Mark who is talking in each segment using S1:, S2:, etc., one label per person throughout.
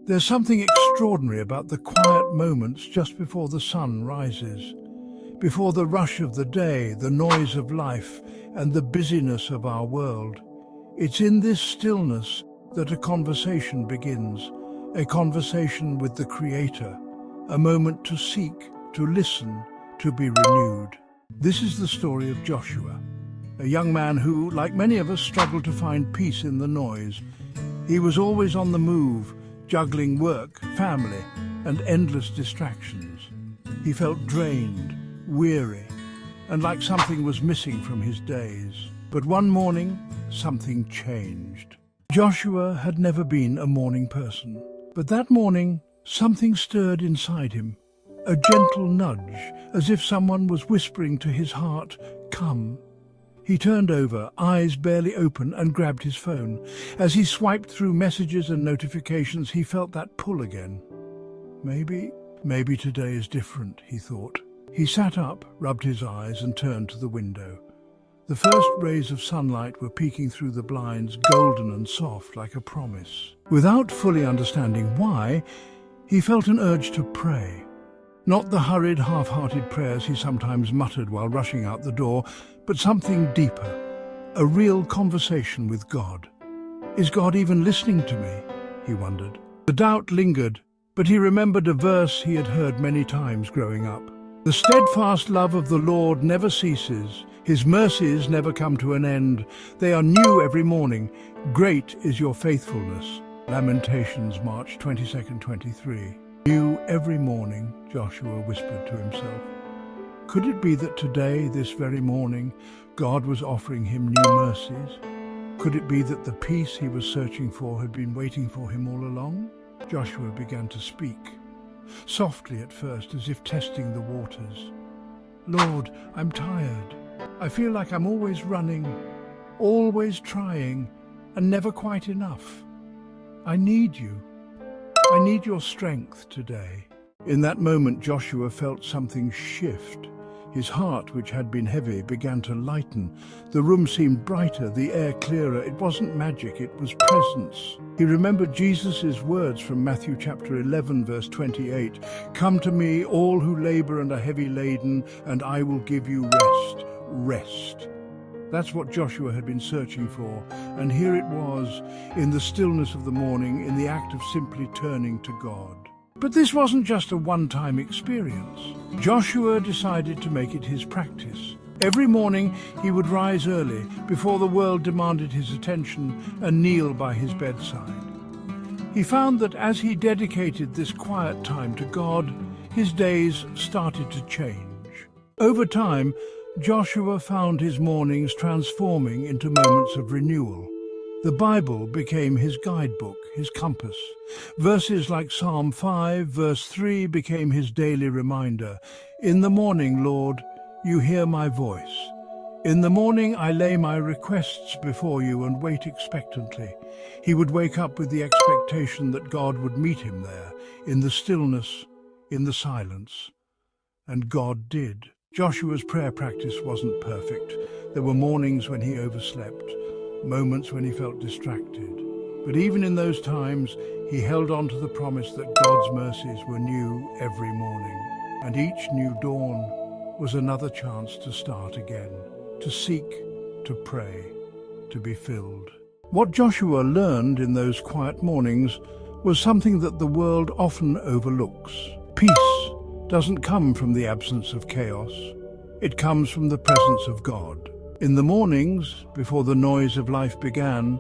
S1: There's something extraordinary about the quiet moments just before the sun rises, before the rush of the day, the noise of life, and the busyness of our world. It's in this stillness that a conversation begins, a conversation with the Creator, a moment to seek, to listen, to be renewed. This is the story of Joshua, a young man who, like many of us, struggled to find peace in the noise. He was always on the move, juggling work, family, and endless distractions. He felt drained, weary, and like something was missing from his days. But one morning, something changed. Joshua had never been a morning person, but that morning, something stirred inside him. A gentle nudge, as if someone was whispering to his heart, "Come." He turned over, eyes barely open, and grabbed his phone. As he swiped through messages and notifications, he felt that pull again. Maybe today is different, he thought. He sat up, rubbed his eyes, and turned to the window. The first rays of sunlight were peeking through the blinds, golden and soft, like a promise. Without fully understanding why, he felt an urge to pray. Not the hurried, half-hearted prayers he sometimes muttered while rushing out the door, but something deeper, a real conversation with God. Is God even listening to me? He wondered. The doubt lingered, but he remembered a verse he had heard many times growing up. The steadfast love of the Lord never ceases. His mercies never come to an end. They are new every morning. Great is your faithfulness. Lamentations, March 22nd, 23. New every morning, Joshua whispered to himself. Could it be that today, this very morning, God was offering him new mercies? Could it be that the peace he was searching for had been waiting for him all along? Joshua began to speak, softly at first, as if testing the waters. Lord, I'm tired. I feel like I'm always running, always trying, and never quite enough. I need you. I need your strength today. In that moment, Joshua felt something shift. His heart, which had been heavy, began to lighten. The room seemed brighter, the air clearer. It wasn't magic, it was presence. He remembered Jesus' words from Matthew chapter 11, verse 28. Come to me, all who labor and are heavy laden, and I will give you rest. Rest. That's what Joshua had been searching for, and here it was, in the stillness of the morning, in the act of simply turning to God. But this wasn't just a one-time experience. Joshua decided to make it his practice. Every morning he would rise early, before the world demanded his attention, and kneel by his bedside. He found that as he dedicated this quiet time to God, his days started to change. Over time, Joshua found his mornings transforming into moments of renewal. The Bible became his guidebook, his compass. Verses like Psalm 5, verse 3 became his daily reminder. In the morning, Lord, you hear my voice. In the morning I lay my requests before you and wait expectantly. He would wake up with the expectation that God would meet him there, in the stillness, in the silence. And God did. Joshua's prayer practice wasn't perfect. There were mornings when he overslept, moments when he felt distracted. But even in those times, he held on to the promise that God's mercies were new every morning. And each new dawn was another chance to start again, to seek, to pray, to be filled. What Joshua learned in those quiet mornings was something that the world often overlooks. Peace doesn't come from the absence of chaos. It comes from the presence of God. In the mornings, before the noise of life began,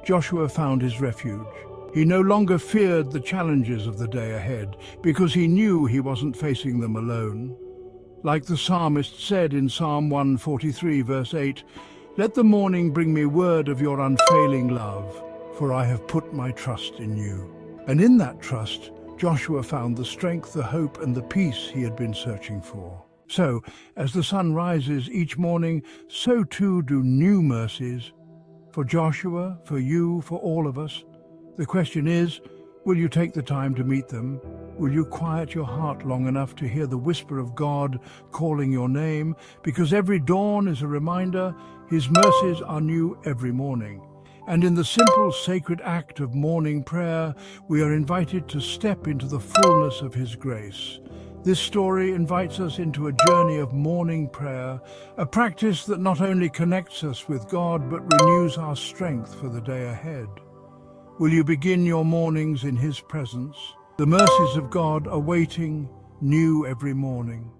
S1: Joshua found his refuge. He no longer feared the challenges of the day ahead, because he knew he wasn't facing them alone. Like the psalmist said in Psalm 143, verse 8, "Let the morning bring me word of your unfailing love, for I have put my trust in you." And in that trust, Joshua found the strength, the hope, and the peace he had been searching for. So, as the sun rises each morning, so too do new mercies. For Joshua, for you, for all of us. The question is, will you take the time to meet them? Will you quiet your heart long enough to hear the whisper of God calling your name? Because every dawn is a reminder, His mercies are new every morning. And in the simple, sacred act of morning prayer, we are invited to step into the fullness of His grace. This story invites us into a journey of morning prayer, a practice that not only connects us with God, but renews our strength for the day ahead. Will you begin your mornings in His presence? The mercies of God are waiting new every morning.